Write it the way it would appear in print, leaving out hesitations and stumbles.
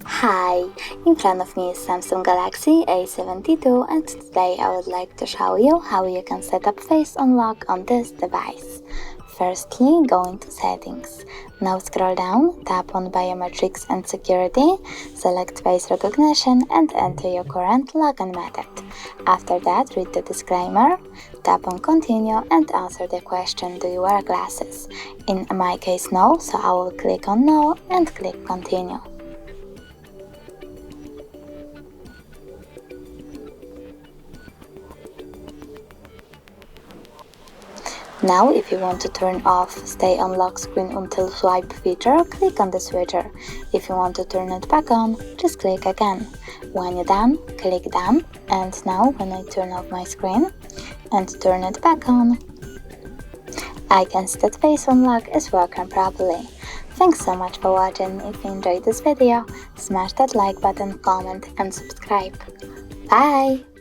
Hi, in front of me is Samsung Galaxy A72 and today I would like to show you how you can set up face unlock on this device. Firstly, go into settings. Now scroll down, tap on biometrics and security, select face recognition and enter your current login method. After that, read the disclaimer, tap on continue and answer the question, do you wear glasses? In my case no, so I will click on no and click continue. Now, if you want to turn off Stay on Lock Screen Until Swipe feature, click on the switcher. If you want to turn it back on, just click again. When you're done, click Done. And now, when I turn off my screen and turn it back on, I can see that Face Unlock is working properly. Thanks so much for watching. If you enjoyed this video, smash that like button, comment and subscribe. Bye!